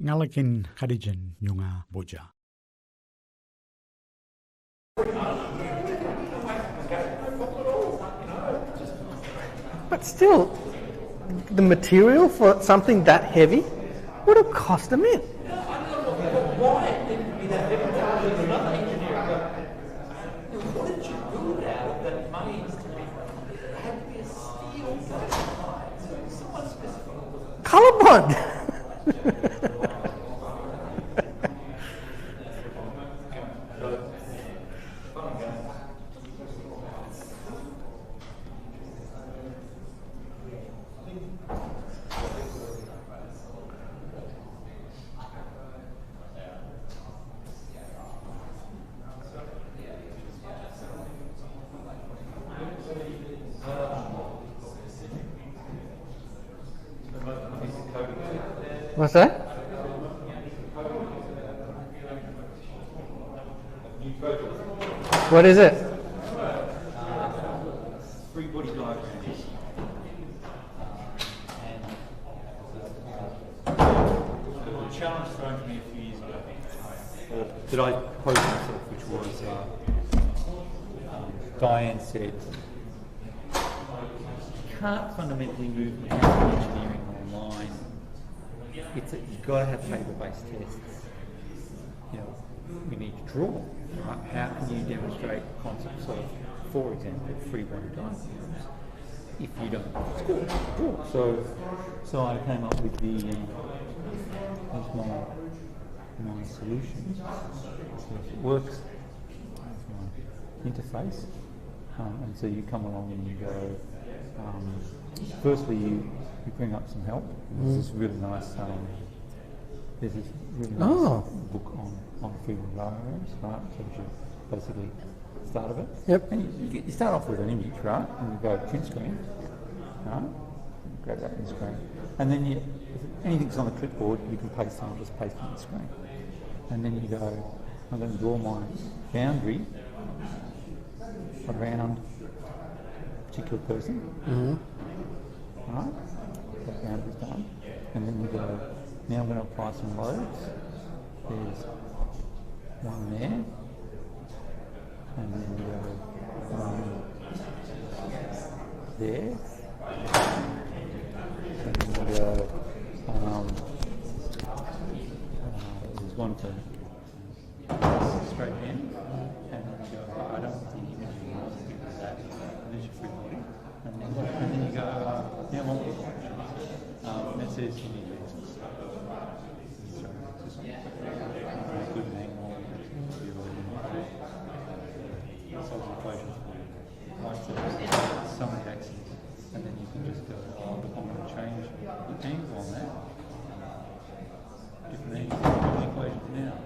Ngalakin Khadijan Nyunga Boja. But still, the material for something that heavy would have cost a mint. Colourblind. What's that? What is it? Free body diagrams. The challenge thrown to me a few years ago, that I posed myself, which was Diane said, you can't fundamentally move mechanical engineering online. You've got to have paper-based tests. You know, we need to draw. Right? How can you demonstrate concepts of, for example, free body diagrams if you don't score? Draw. So I came up with my solutions. So if it works, my interface, and so you come along and you go. Firstly, you bring up some help. There's this really nice. There's this really nice book on free body diagrams, right? So you basically start of it. Yep. And you start off with an image, right? And you go print screen, right? Grab that in the screen, and then if anything's on the clipboard, you can paste on, just paste it on the screen, and then you go. I'm going to draw my boundary around a particular person. Right? That boundary's done. And then you go, now I'm going to apply some loads. There's one there. And then you go one there. And then you go, there's one for straight in. And then you go, I don't think you can do that. And there's your free body. And then you go, now what was it? That says you need reasons. Good name, solve the equation. Some of the axes, and then you can just go, I'm going to change the angle on that. Different angle on the equation now.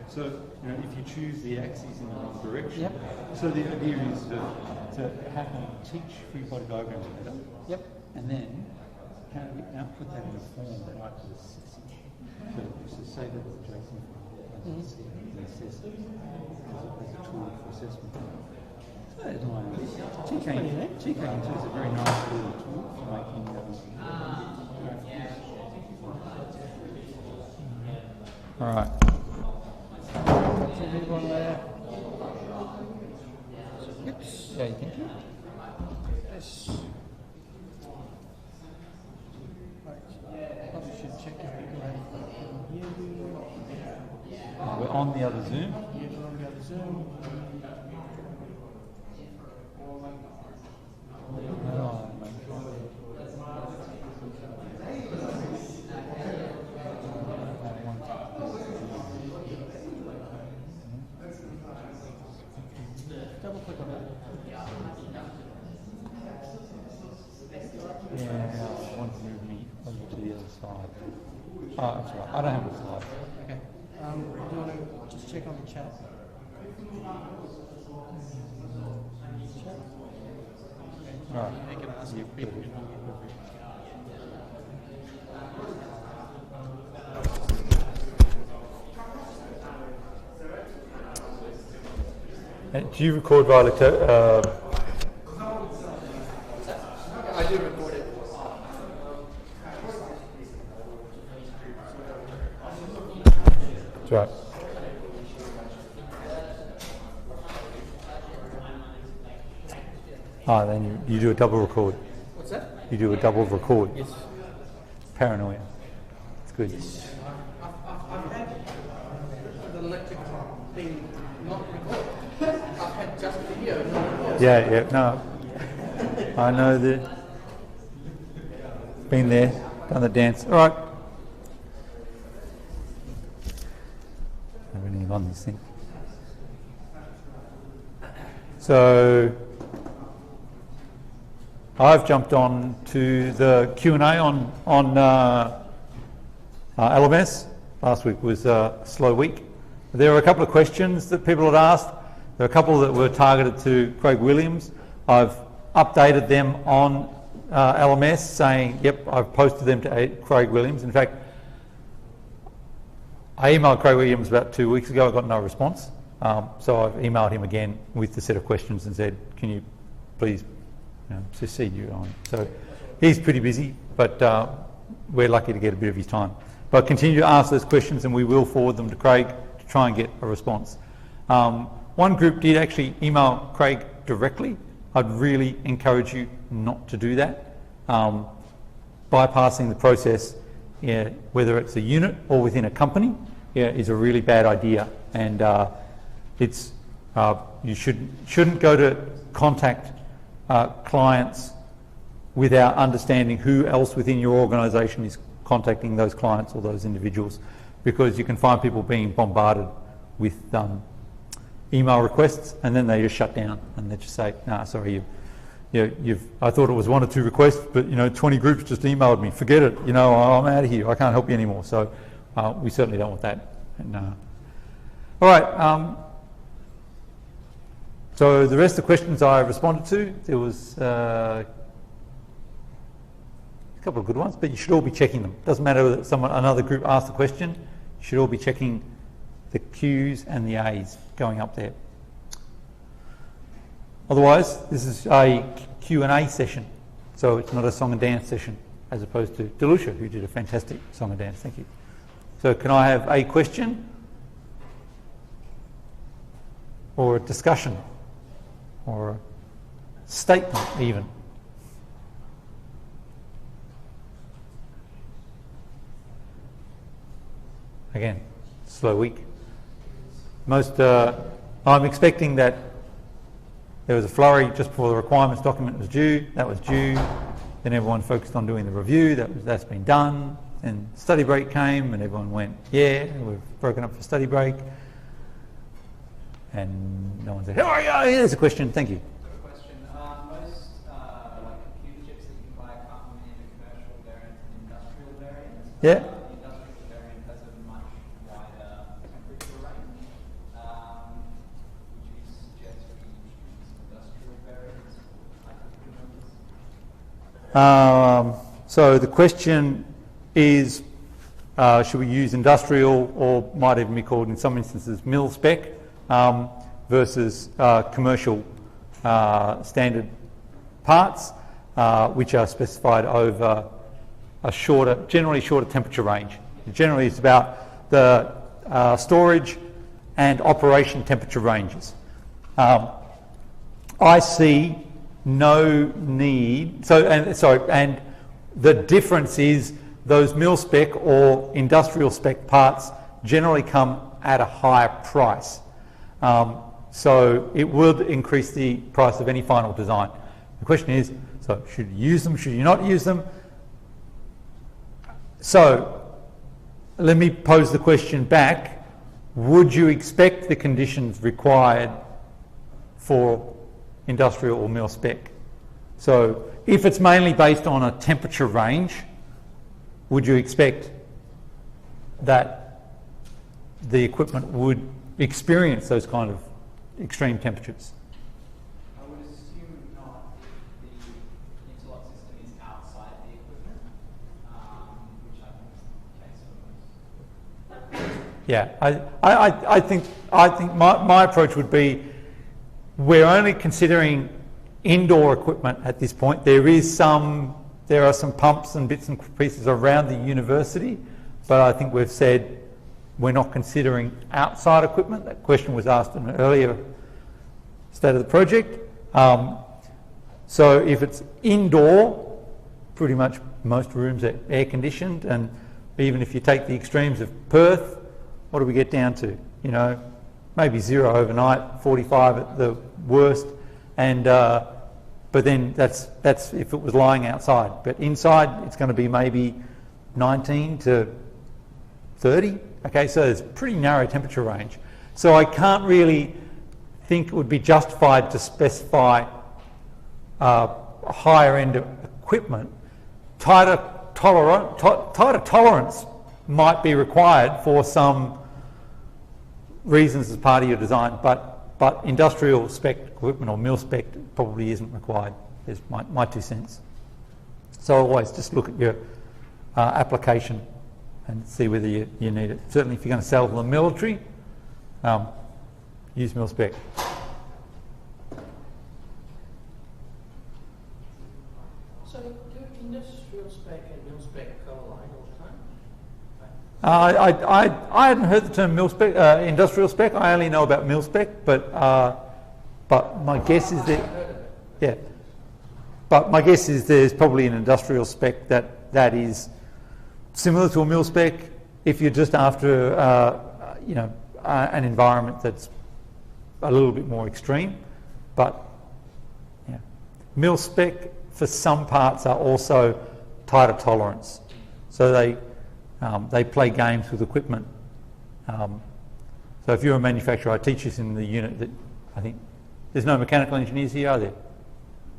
So, you know, if you choose the axes in the wrong direction, so the idea is to how can you teach free body diagrams better? Yep. And then how do we output that in a form that I can assess it? So say that Jason assess it as a tool for assessment. TK2 is a very nice little tool for making all right. Yeah, you can. Yes. Probably should check We're on the other Zoom. Yeah, we're on the other Zoom. Double click on that. Yeah, I want to move me over to the other side. Oh, that's right. I don't have a slide. Okay. Do you want to just check on the chat? All right. They can ask if people can Do you record via I do record it. That's right. Then you do a double record. What's that? You do a double record. Yes. Paranoia. It's good. I've had the electric thing not recorded. I've had just video, not recorded. Yeah, no. I know that. Been there, done the dance. All right. Everything on this thing. So I've jumped on to the Q&A on LMS. Last week was a slow week. There were a couple of questions that people had asked. There are a couple that were targeted to Craig Williams. I've updated them on LMS saying, yep, I've posted them to Craig Williams. In fact, I emailed Craig Williams about 2 weeks ago. I got no response. So I've emailed him again with the set of questions and said, can you please CC you on? So he's pretty busy, but we're lucky to get a bit of his time. But continue to ask those questions and we will forward them to Craig to try and get a response. One group did actually email Craig directly. I'd really encourage you not to do that. Bypassing the process, whether it's a unit or within a company, is a really bad idea. And it's you shouldn't go to contact clients without understanding who else within your organisation is contacting those clients or those individuals, because you can find people being bombarded with email requests and then they just shut down and they just say, nah, sorry, I thought it was 1 or 2 requests, but 20 groups just emailed me. Forget it. I'm out of here. I can't help you anymore. So we certainly don't want that. And, all right. So the rest of the questions I responded to, there was a couple of good ones, but you should all be checking them. Doesn't matter whether another group asked a question. You should all be checking the Q's and the A's going up there. Otherwise, this is a Q&A session, so it's not a song and dance session, as opposed to Delucia, who did a fantastic song and dance. Thank you. So can I have a question or a discussion or a statement even? Again, slow week. I'm expecting that there was a flurry just before the requirements document was due. That was due. Then everyone focused on doing the review. That's been done. And study break came, and everyone went, "Yeah, we've broken up for study break." And no one said, "Oh yeah, here's a question." Thank you. Question. Most computer chips that you can buy come in a commercial variant and industrial variant. Yeah. The industrial variant has a much wider temperature range. Would you suggest we use industrial variants? So the question is, should we use industrial, or might even be called in some instances mil spec, versus commercial standard parts, which are specified over a generally shorter temperature range. Generally it's about the storage and operation temperature ranges. I see no need, and the difference is those mil spec or industrial spec parts generally come at a higher price. So it would increase the price of any final design. The question is, so should you use them, should you not use them? So let me pose the question back. Would you expect the conditions required for industrial or mil spec? So if it's mainly based on a temperature range, would you expect that the equipment would experience those kind of extreme temperatures? I would assume not if the interlock system is outside the equipment, which I think is the case for most. Yeah, I think my approach would be, we're only considering indoor equipment at this point. There are some pumps and bits and pieces around the university, but I think we've said we're not considering outside equipment. That question was asked in an earlier state of the project. So if it's indoor, pretty much most rooms are air conditioned, and even if you take the extremes of Perth, what do we get down to? You know, maybe 0 overnight, 45 at the worst, and but then that's if it was lying outside. But inside, it's going to be maybe 19 to 30. Okay, so there's a pretty narrow temperature range. So I can't really think it would be justified to specify a higher end of equipment. Tighter tolerance might be required for some reasons as part of your design, but industrial spec equipment or mil spec probably isn't required, is my 2 cents. So always just look at your application and see whether you need it. Certainly if you're going to sell to the military, use mil spec. So do industrial spec and mil spec co-align all the time? I hadn't heard the term mil spec, industrial spec. I only know about mil spec, but my guess is that But my guess is there's probably an industrial spec that is similar to a mil spec if you're just after an environment that's a little bit more extreme. But yeah, mil spec for some parts are also tighter tolerance, so they play games with equipment. So if you're a manufacturer, I teach this in the unit that I think there's no mechanical engineers here, are there?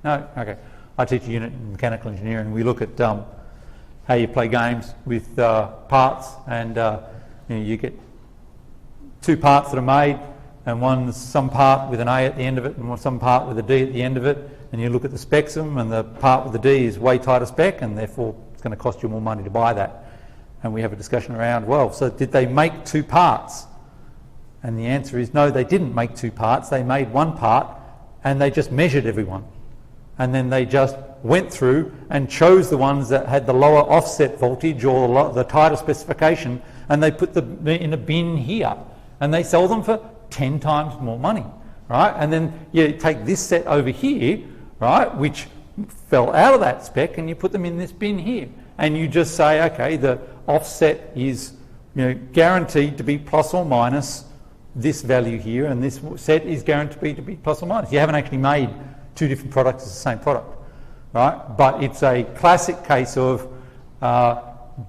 No? Okay. I teach a unit in mechanical engineering. We look at how you play games with parts, and you get 2 parts that are made, and one's some part with an A at the end of it and some part with a D at the end of it, and you look at the specs of them, and the part with the D is way tighter spec, and therefore it's going to cost you more money to buy that. And we have a discussion around, well, so did they make 2 parts? And the answer is no, they didn't make 2 parts. They made 1 part, and they just measured everyone. And then they just went through and chose the ones that had the lower offset voltage or the tighter specification, and they put them in a bin here, and they sell them for 10 times more money, right? And then you take this set over here, right, which fell out of that spec, and you put them in this bin here, and you just say, okay, the offset is guaranteed to be plus or minus this value here, and this set is guaranteed to be plus or minus. You haven't actually made 2 different products as the same product, right? But it's a classic case of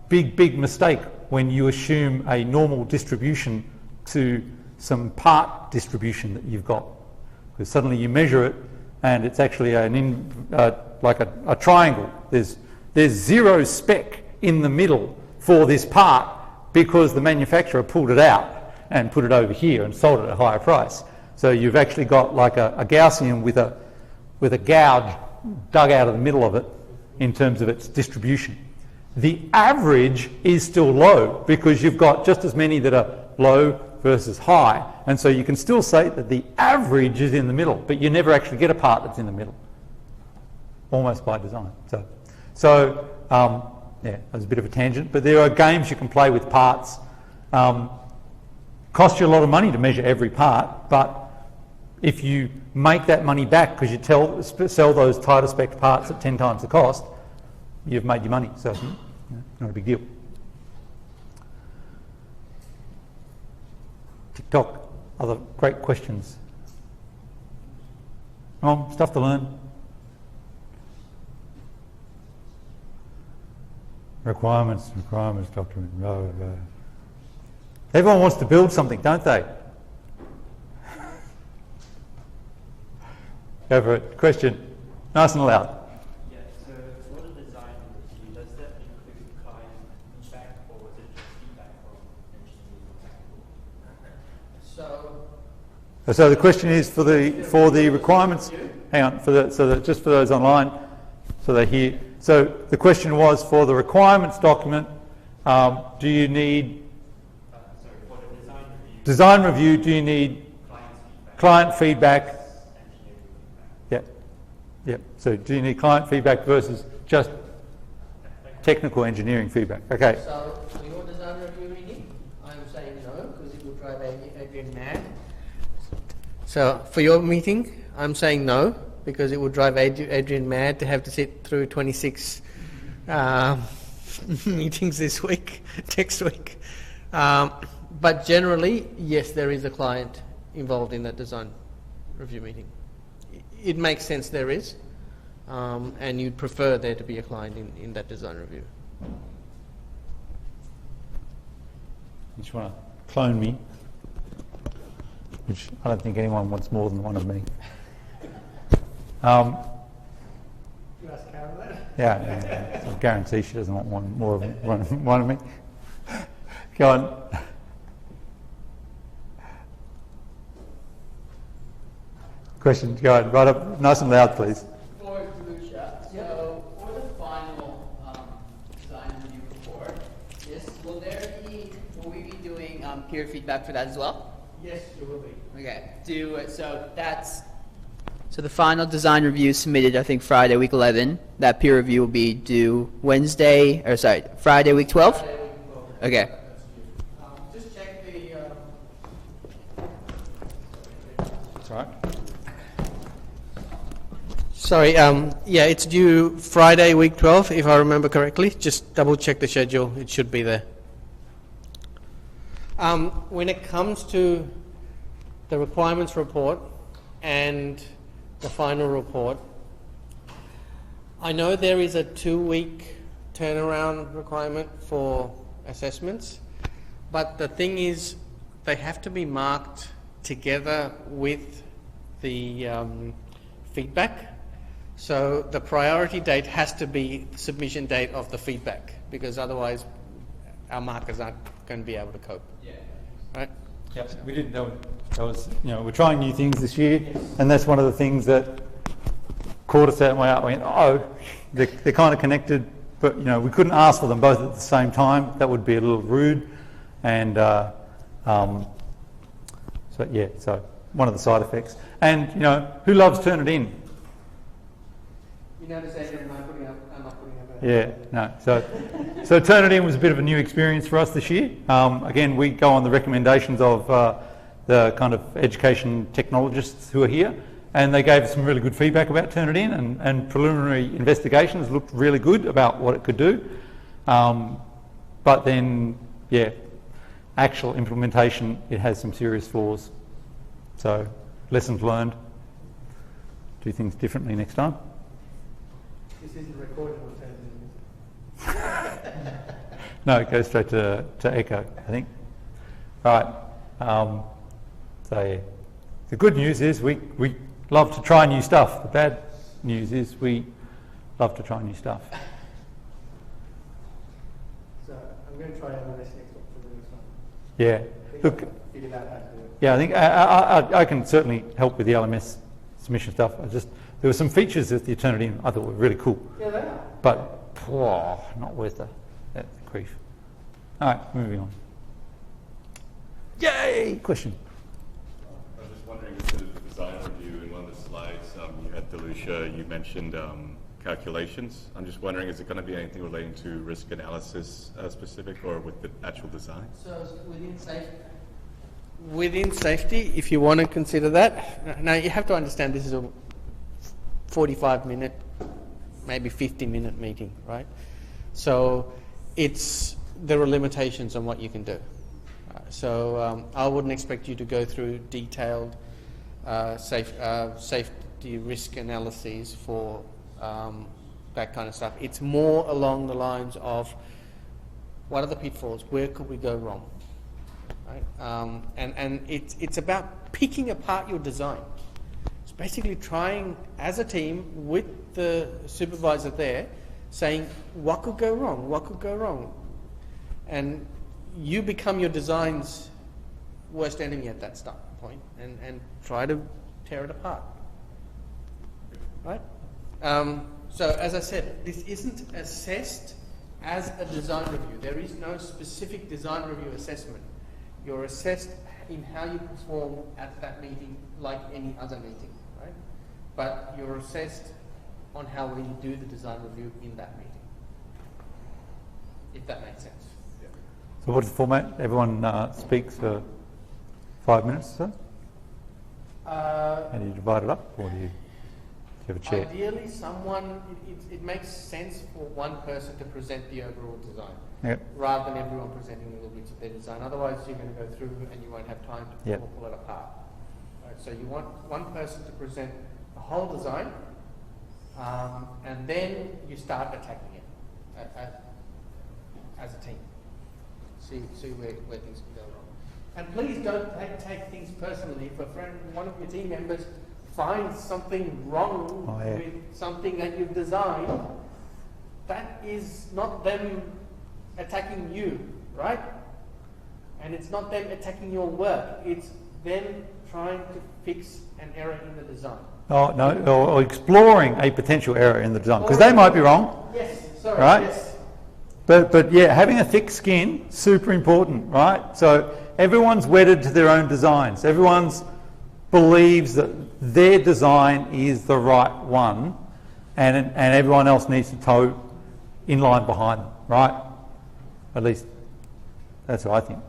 big mistake when you assume a normal distribution to some part distribution that you've got, because suddenly you measure it and it's actually like a triangle. There's 0 spec in the middle for this part because the manufacturer pulled it out and put it over here and sold it at a higher price. So you've actually got like a Gaussian with a gouge dug out of the middle of it in terms of its distribution. The average is still low because you've got just as many that are low versus high, and so you can still say that the average is in the middle, but you never actually get a part that's in the middle, almost by design. So yeah, that was a bit of a tangent, but there are games you can play with parts. Cost you a lot of money to measure every part, but if you make that money back because you sell those tighter spec parts at 10 times the cost, you've made your money, so not a big deal. TikTok, other great questions. Stuff to learn. Requirements, document. Everyone wants to build something, don't they? Go for it. Question. Nice and loud. Yeah, so for the design review, does that include client feedback, or is it just feedback from engineers? So the question is for the requirements. Hang on, just for those online, so they hear. So the question was for the requirements document. Do you need for the design review? Do you need client feedback? Yeah. So do you need client feedback versus just technical engineering feedback? Okay. So for your design review, we need? I'm saying no because it will drive Adrian mad. So for your meeting, I'm saying no because it would drive Adrian mad to have to sit through 26 meetings this week, next week. But generally, yes, there is a client involved in that design review meeting. It makes sense there is, and you'd prefer there to be a client in that design review. You just want to clone me, which I don't think anyone wants more than one of me. You ask Karen that? Yeah. I guarantee she doesn't want more of one of me. Go on. Question, go ahead. Right up, nice and loud, please. For Lucia, so for the final design review report, will we be doing peer feedback for that as well? Yes, you will be. Okay. So the final design review submitted, I think, Friday, week 11. That peer review will be due Friday, week 12? Okay. Just check the... That's all right. Sorry, yeah, it's due Friday, week 12, if I remember correctly. Just double check the schedule, it should be there. When it comes to the requirements report and the final report, I know there is a 2-week turnaround requirement for assessments, but the thing is they have to be marked together with the feedback. So the priority date has to be the submission date of the feedback, because otherwise our markers aren't going to be able to cope. Yeah. Right? Yeah, we did. That was, we're trying new things this year, and that's one of the things that caught us out. We went, they're kind of connected, but we couldn't ask for them both at the same time. That would be a little rude, and so one of the side effects. And who loves Turnitin? You notice that I'm not putting up Yeah, no. So Turnitin was a bit of a new experience for us this year. Again, we go on the recommendations of the kind of education technologists who are here, and they gave us some really good feedback about Turnitin, and preliminary investigations looked really good about what it could do. But then, actual implementation, it has some serious flaws. So lessons learned. Do things differently next time. This isn't recorded on No, it goes straight to Echo, I think. Right. So the good news is we love to try new stuff. The bad news is we love to try new stuff. So I'm going to try LMS next week for the next one. Yeah. Look. Figure out how to do it. Yeah, I think I can certainly help with the LMS submission stuff. There were some features that the Turnitin I thought were really cool. Yeah, they are. But not worth the grief. All right, moving on. Yay! Question. I was just wondering, with the design review, in one of the slides you had, Delucia, you mentioned calculations. I'm just wondering, is it going to be anything relating to risk analysis specific, or with the actual design? So within safety, if you want to consider that, now you have to understand this is a 45-minute, maybe 50-minute meeting, right? So there are limitations on what you can do. So I wouldn't expect you to go through detailed safety risk analyses for that kind of stuff. It's more along the lines of what are the pitfalls, where could we go wrong, right? And it's about picking apart your design. It's basically trying as a team with the supervisor there, saying what could go wrong, what could go wrong, and you become your design's worst enemy at that start point, and try to tear it apart, right? So as I said, this isn't assessed as a design review. There is no specific design review assessment. You're assessed in how you perform at that meeting like any other meeting, right? But you're assessed on how well you do the design review in that meeting, if that makes sense. So what's the format? Everyone speaks for 5 minutes or so? How do you divide it up, or do you have a chair? Ideally, it makes sense for one person to present the overall design, Yep. rather than everyone presenting little bits of their design. Otherwise, you're going to go through and you won't have time to Yep. pull it apart. Right, so you want one person to present the whole design, and then you start attacking it as a team. See where things can go wrong. And please don't take things personally. If one of your team members finds something wrong with something that you've designed, that is not them attacking you, right? And it's not them attacking your work. It's them trying to fix an error in the design. Oh, no, or exploring a potential error in the design, because they might be wrong. Yes, sorry, right? yes. But yeah, having a thick skin, super important, right? So everyone's wedded to their own designs. Everyone's believes that their design is the right one, and everyone else needs to toe in line behind them, right? At least that's what I think.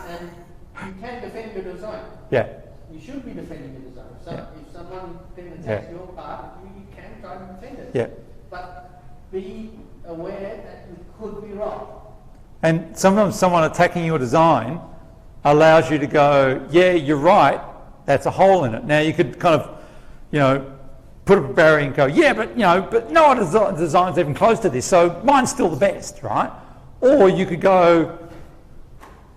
And you can defend your design. Yeah. You should be defending your design. So Yeah. if someone then attacks your part, you can try to defend it. Yeah. But be aware that you could be wrong. And sometimes someone attacking your design allows you to go, yeah, you're right, that's a hole in it. Now you could kind of, put up a barrier and go, yeah, but no other design's even close to this, so mine's still the best, right? Or you could go,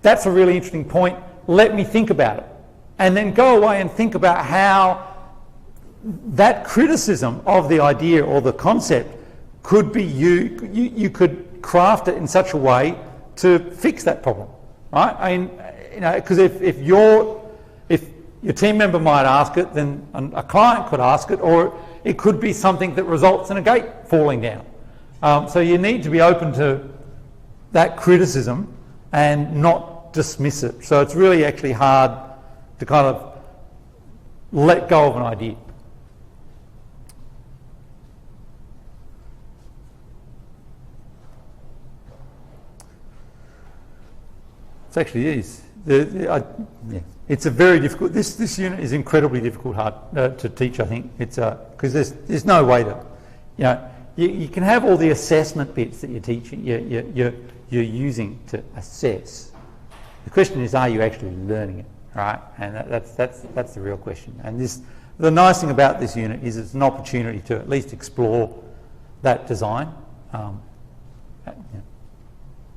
that's a really interesting point, let me think about it. And then go away and think about how that criticism of the idea or the concept could be you could craft it in such a way to fix that problem, right? I mean, because if your team member might ask it, then a client could ask it, or it could be something that results in a gate falling down. So you need to be open to that criticism and not dismiss it. So it's really actually hard to kind of let go of an idea. It actually is. It's a very difficult. This unit is incredibly difficult, hard to teach. I think it's because there's no way to, you can have all the assessment bits that you're teaching, you're using to assess. The question is, are you actually learning it, right? And that's the real question. And the nice thing about this unit is it's an opportunity to at least explore that design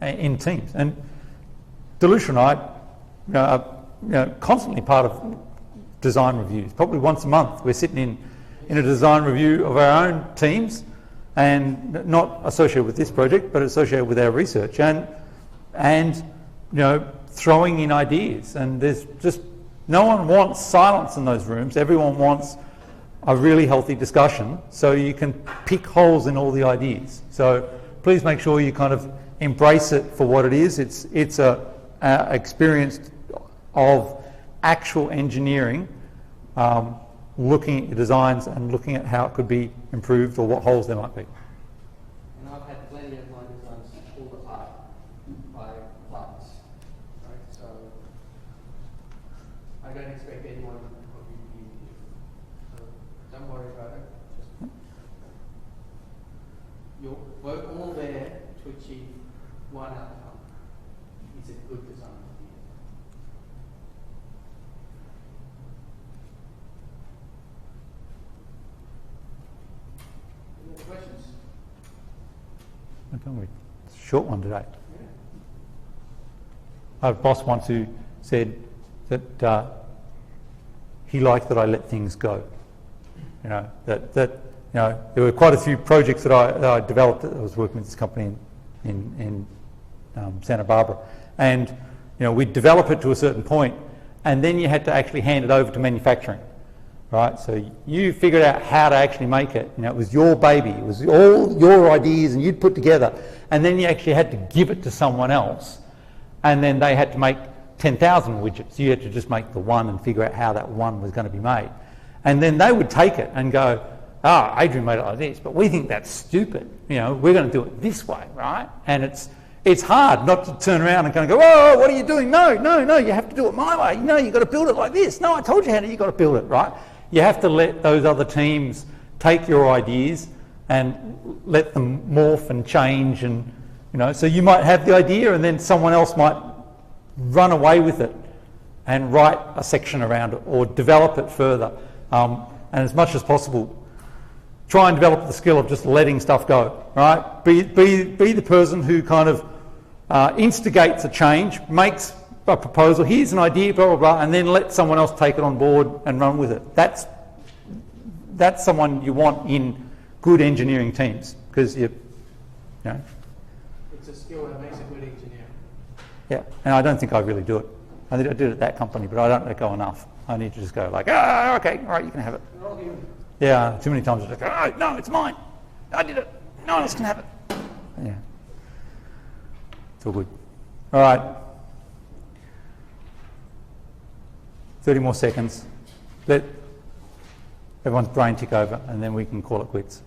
in teams. And Delusha and I are constantly part of design reviews. Probably once a month we're sitting in a design review of our own teams, and not associated with this project, but associated with our research, and throwing in ideas. And there's just no one wants silence in those rooms. Everyone wants a really healthy discussion, so you can pick holes in all the ideas. So please make sure you kind of embrace it for what it is. It's a experience of actual engineering, looking at the designs and looking at how it could be improved or what holes there might be. And I've had plenty of my designs pulled apart by clients, right? So I don't expect anyone of you to be here. So don't worry about it. Just you'll work all there to achieve one outcome. It's a good design. Any other questions? It's a short one today. I have a boss once who said that he liked that I let things go. There were quite a few projects that I developed. I was working with this company in Santa Barbara, and we'd develop it to a certain point, and then you had to actually hand it over to manufacturing, right? So you figured out how to actually make it. It was your baby. It was all your ideas, and you'd put together, and then you actually had to give it to someone else, and then they had to make 10,000 widgets. You had to just make the one and figure out how that one was going to be made, and then they would take it and go, Adrian made it like this, but we think that's stupid. We're going to do it this way, right? And it's hard not to turn around and kind of go, oh, what are you doing? No, you have to do it my way. No, you've got to build it like this. No, I told you how you've got to build it, right? You have to let those other teams take your ideas and let them morph and change, and so you might have the idea and then someone else might run away with it and write a section around it or develop it further. And as much as possible, try and develop the skill of just letting stuff go, right? Be the person who kind of instigates a change, makes a proposal, here's an idea, blah, blah, blah, and then let someone else take it on board and run with it. That's someone you want in good engineering teams, because It's a skill that makes a good engineer. Yeah, and I don't think I really do it. I did it at that company, but I don't let go enough. I need to just go like, okay, all right, you can have it. Yeah, too many times I just go, oh, no, it's mine. I did it. No one else can have it. Yeah. It's all good. All right. 30 more seconds. Let everyone's brain tick over, and then we can call it quits.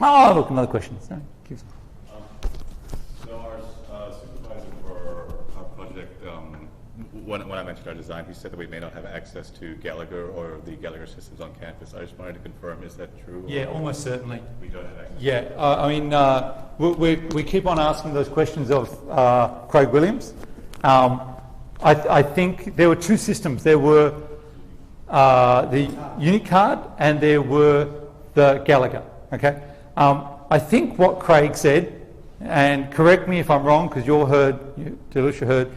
Oh, look, another question. So our supervisor for our project, when I mentioned our design, he said that we may not have access to Gallagher or the Gallagher systems on campus. I just wanted to confirm, is that true? Yeah, almost certainly. We don't have access. Yeah, I mean, we keep on asking those questions of Craig Williams. I think there were two systems. There were the Unicard and there were the Gallagher. Okay. I think what Craig said, and correct me if I'm wrong, because Delucia heard,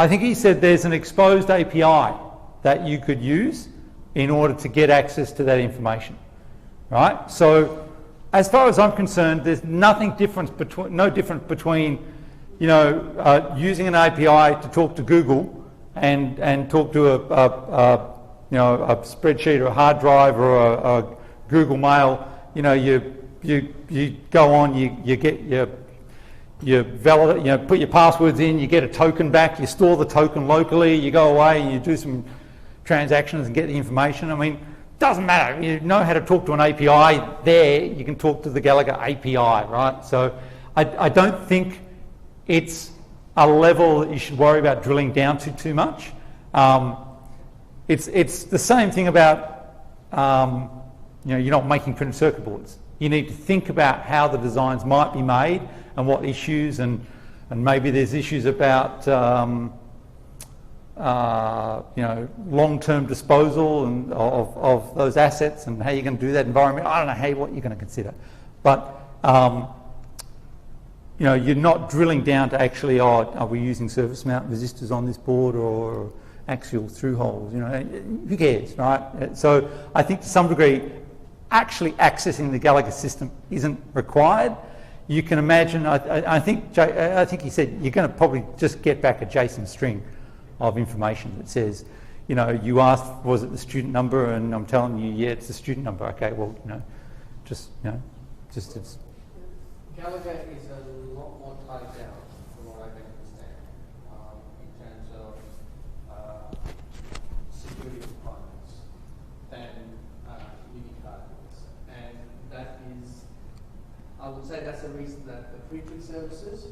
I think he said there's an exposed API that you could use in order to get access to that information, right? So, as far as I'm concerned, there's no difference between using an API to talk to Google and talk to a spreadsheet or a hard drive or a Google Mail. You go on, you get you validate, put your passwords in, you get a token back, you store the token locally, you go away and you do some transactions and get the information. I mean, doesn't matter. You know how to talk to an API there, you can talk to the Gallagher API, right? So I don't think it's a level that you should worry about drilling down to too much. It's the same thing about, you're not making printed circuit boards. You need to think about how the designs might be made and what issues, and maybe there's issues about long-term disposal and of those assets and how you're going to do that environment. I don't know what you're going to consider, but you're not drilling down to actually, are we using surface mount resistors on this board or axial through holes? Who cares, right? So I think to some degree, actually accessing the Gallagher system isn't required. You can imagine, I think he said, you're going to probably just get back a JSON string of information that says, you asked, was it the student number? And I'm telling you, yeah, it's the student number. Okay, well, just it's... Gallagher is a lot more tied down, from what I can understand, in terms of security requirements than Unicard is. And that is, I would say that's the reason that the pre-print services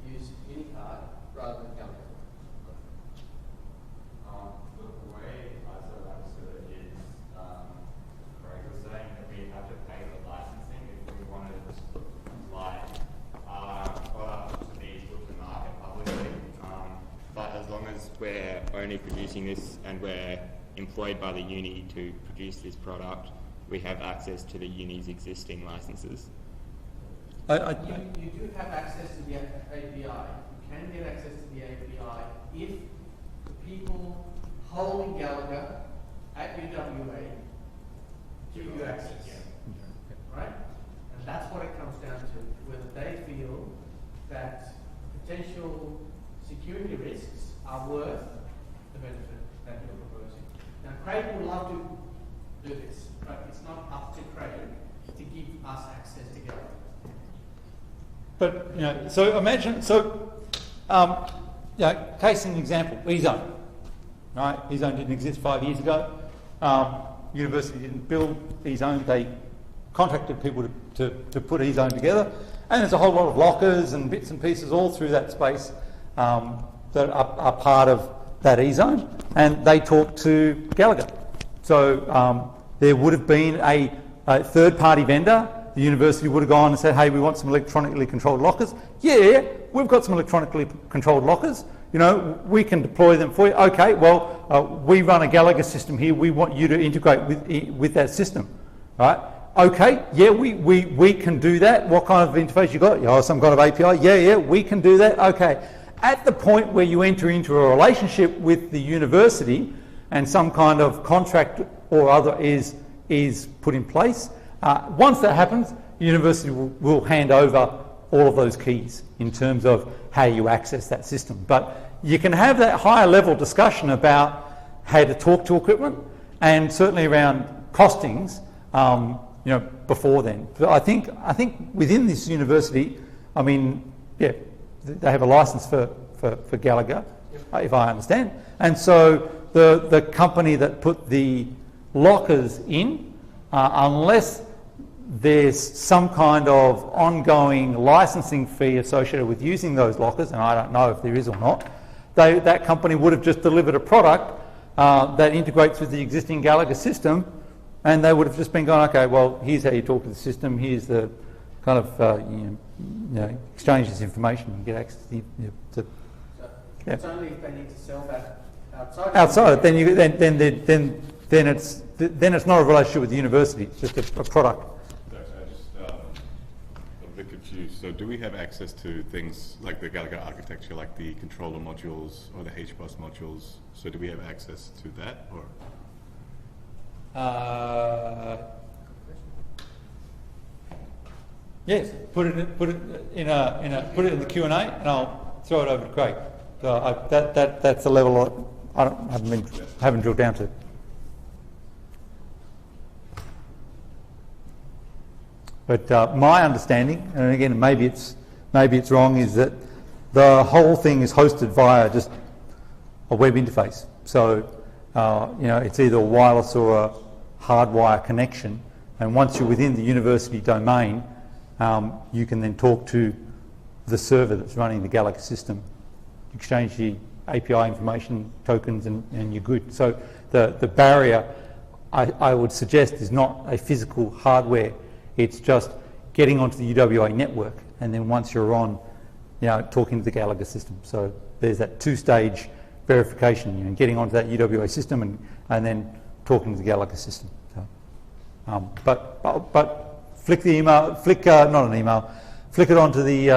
use Unicard rather than Gallagher. The way I sort of understood it is, Craig was saying that we have to pay the licensing if we wanted our product to be put to market publicly. But as long as we're only producing this and we're employed by the uni to produce this product, we have access to the uni's existing licenses. You do have access to the API. You can get access to the API if the people holding Gallagher at UWA give you access. Right? And that's what it comes down to, whether they feel that potential security risks are worth the benefit that you're proposing. Now, Craig would love to do this, but it's not up to Craig to give us access to Gallagher. But, so imagine, case in example, eZone, right? eZone didn't exist 5 years ago. University didn't build eZone. They contracted people to put eZone together. And there's a whole lot of lockers and bits and pieces all through that space that are part of that E-zone, and they talk to Gallagher. So there would have been a third-party vendor. The university would have gone and said, hey, we want some electronically controlled lockers. Yeah, we've got some electronically controlled lockers. You know, we can deploy them for you. Okay, well, we run a Gallagher system here. We want you to integrate with that system, right? Okay, yeah, we can do that. What kind of interface you got? Oh, some kind of API? Yeah, we can do that. Okay. At the point where you enter into a relationship with the university and some kind of contract or other is put in place, once that happens, the university will hand over all of those keys in terms of how you access that system. But you can have that higher level discussion about how to talk to equipment, and certainly around costings, you know, before then. But I think within this university, I mean, yeah, they have a license for Gallagher, if I understand. And so the company that put the lockers in, unless there's some kind of ongoing licensing fee associated with using those lockers, and I don't know if there is or not, that company would have just delivered a product that integrates with the existing Gallagher system, and they would have just been going, okay, well, here's how you talk to the system, here's the kind of exchange this information and get access to It's only if they need to sell that outside. outside. Then it's not a relationship with the university. It's just a product. I'm a bit confused. So do we have access to things like the Gallagher architecture, like the controller modules or the HBus modules? So do we have access to that, or? Put it in the Q&A, and I'll throw it over to Craig. So that's the level I haven't drilled down to. But my understanding, and again maybe it's wrong, is that the whole thing is hosted via just a web interface. So it's either a wireless or a hardwire connection, and once you're within the university domain, you can then talk to the server that's running the Gallagher system, exchange the API information, tokens, and you're good. So the barrier, I would suggest, is not a physical hardware. It's just getting onto the UWA network, and then once you're on, talking to the Gallagher system. So there's that two-stage verification, getting onto that UWA system and then talking to the Gallagher system. So, but flick the email, not an email, flick it onto the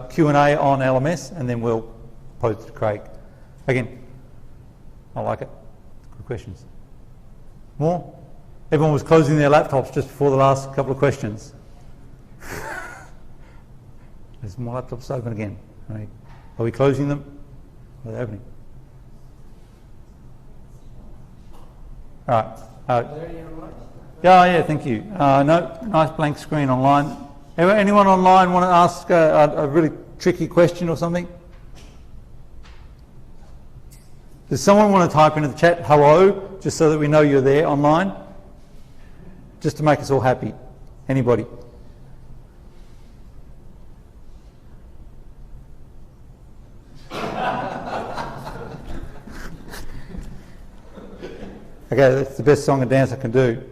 Q&A on LMS, and then we'll pose it to Craig. Again, I like it. Good questions. More? Everyone was closing their laptops just before the last couple of questions. There's more laptops open again. Are we closing them? Or are they opening? All right. Yeah, thank you. No, nice blank screen online. Anyone online want to ask a really tricky question or something? Does someone want to type into the chat, hello, just so that we know you're there online? Just to make us all happy. Anybody? Okay, that's the best song and dance I can do.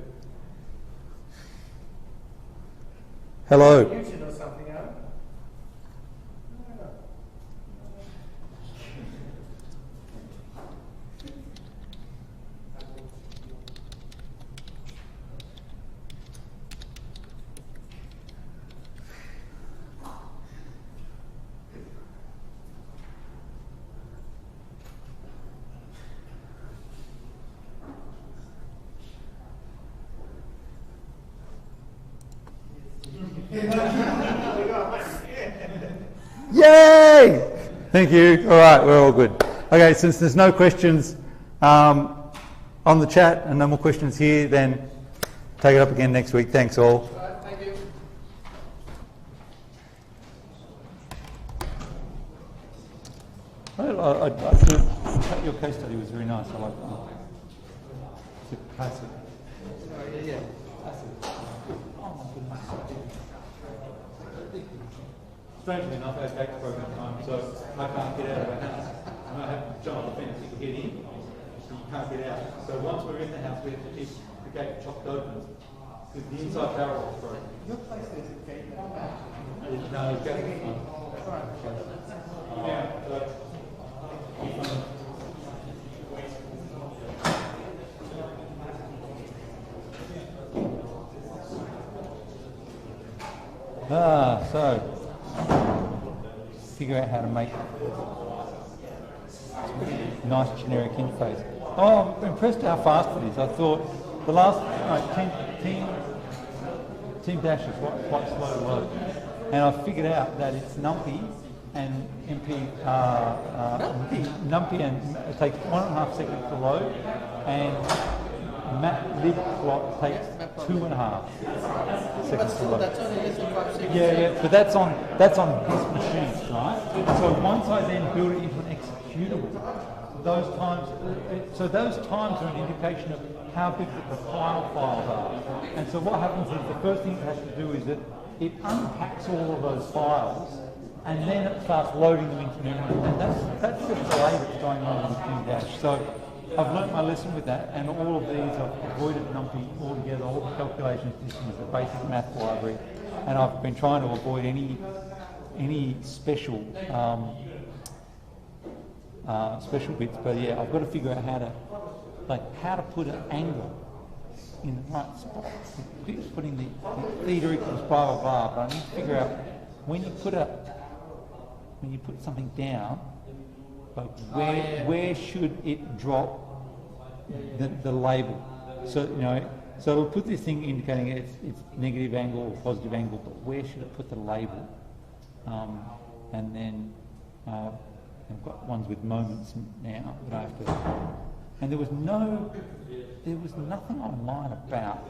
Hello. YouTube or something, Yay! Thank you. All right, we're all good. Okay, since there's no questions on the chat and no more questions here, then take it up again next week. Thanks all. Thank you. Your case study was very nice. I like that. It's a classic. Yeah. Classic. Oh my goodness. strangely enough, our gates broke at home, so I can't get out of the house. And I have to jump the fence to get in, so you can't get out. So once we're in the house, we have to keep the gate chopped open, because the inside barrel is broken. Your place there's a gate at the back. No, it's got to be fun. Yeah, so, so figure out how to make nice generic interface. Oh, I'm impressed how fast it is. I thought the last Team Dash is quite slow to load, and I figured out that it's NumPy and NumPy and it takes 1.5 seconds to load, and Matplotlib takes 2.5 seconds to load. That's only less than 5 seconds. Yeah, but that's on this machine, right? So once I then build it into an executable, those times are an indication of how big the compile files are. And so what happens is the first thing it has to do is that it unpacks all of those files, and then it starts loading them into memory. And that's the delay that's going on with Team Dash. So I've learnt my lesson with that, and all of these I've avoided NumPy altogether, all the calculations systems, the basic math library, and I've been trying to avoid any special special bits. But yeah, I've got to figure out how to put an angle in the right spot. Putting the theta equals blah blah blah. But I need to figure out when you put something down, like where should it drop the label? So so it'll put this thing indicating it's negative angle or positive angle, but where should it put the label? And then I've got ones with moments now that I have to. And there was nothing online about.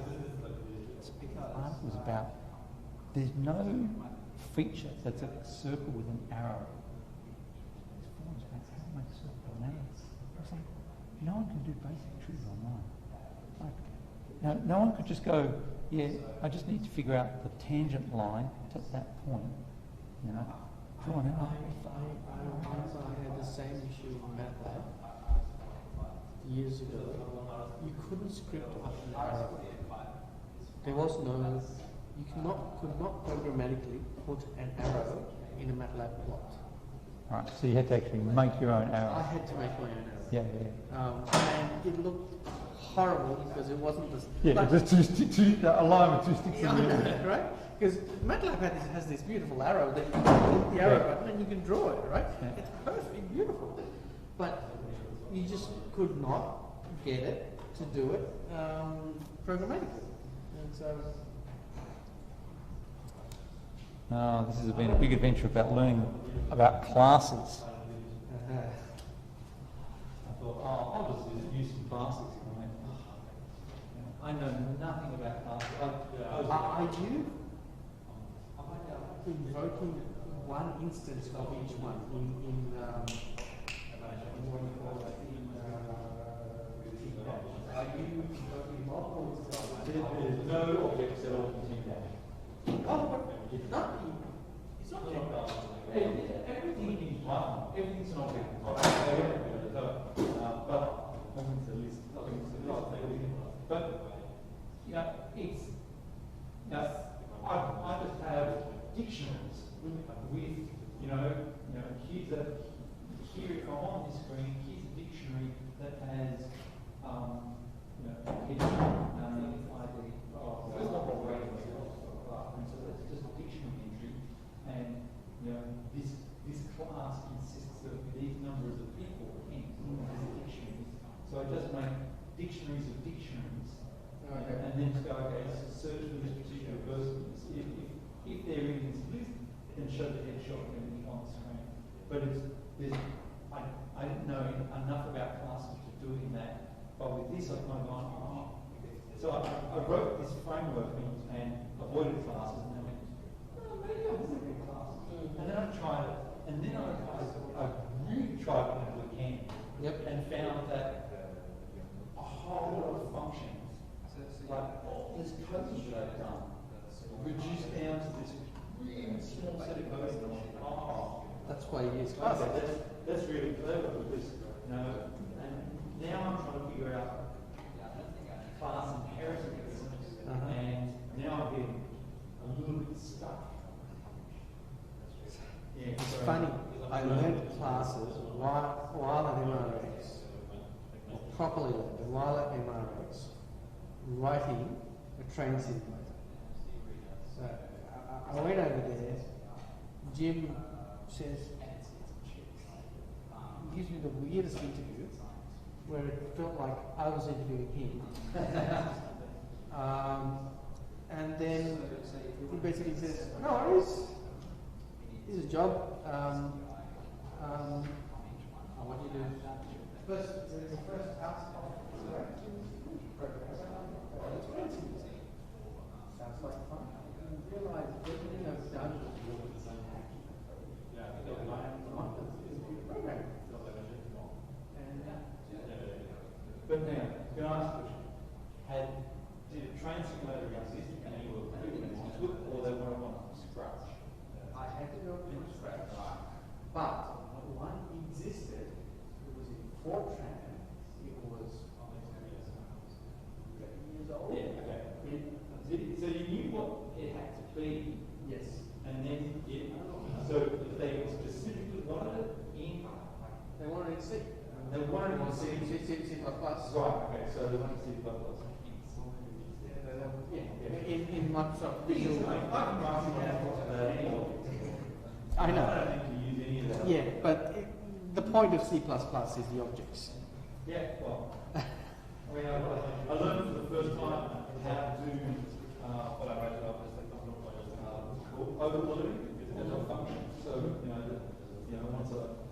Speaking of art, was about. There's no feature that's a circle with an arrow. No one can do basic truth online. No one could just go, yeah, I just need to figure out the tangent line to that point. Draw an arrow. I had the same issue in MATLAB years ago. You couldn't script up an arrow. There was no. You could not programmatically put an arrow in a MATLAB plot. Right, so you had to actually make your own arrow. I had to make my own arrow. Yeah. And it looked horrible because it wasn't this. Yeah, just a line with 2 sticks in the middle. Right? Because MATLAB has this beautiful arrow that you can click the arrow button and you can draw it, right? Yeah. It's perfectly beautiful. But you just could not get it to do it programmatically. And so. This has been a big adventure about learning about classes. I thought, I'll just use some classes. I know nothing about classes. Are you invoking one instance of each one in what do you call it? Are you invoking multiple instances? There's no objects at all in Team Dash. Oh, but it's not. Everything is one. Everything's an object. But moments at least. But it's I just have dictionaries with here if I'm on this screen, here's a dictionary that has so that's just a dictionary entry, and this class consists of these numbers of people in dictionaries. So I just make dictionaries of dictionaries, and then just go, okay, so search for this particular person. If they're in this list, then show the headshot and everything on the screen. But I didn't know enough about classes to do in that. But with this, I've kind of gone, So I wrote this framework and avoided classes, and then went, maybe I will do classes. And then I tried it, and then I really tried it into a can. And found that a whole lot of functions, like all this code that I've done, reduced down to this That's why you use Okay, classes. that's really clever because, you know, and now I'm trying to figure out class inheritance, and now I'm getting a little bit stuck. Yeah, It's funny, I learned classes while at MRX, or properly learned while at MRX, writing a train simulator. So I went over there, Jim says, he gives me the weirdest interview, where it felt like I was interviewing him. And then he basically says, no worries, this is a job. I want you to first house. Sounds like fun. You realize everything I've done is programming. But now, can I ask a question? Did a train simulator exist and you were equipment into it, or they wanted one from scratch? I had to go from scratch. But one existed. It was in Fortran. It was 30 years old. Yeah, okay. So you knew what it had to be, Yes. and then so if they specifically wanted it in, They wanted it in C. they wanted it in C. C++. Right, okay, so they wanted C++. Yeah, in Microsoft Visual. I can pass you down to that anyway. I know. I don't think you use any of that. Yeah, but the point of C++ is the objects. Yeah, well, I mean, I learned for the first time how to do what I wrote up as called overloading as a function. So, once I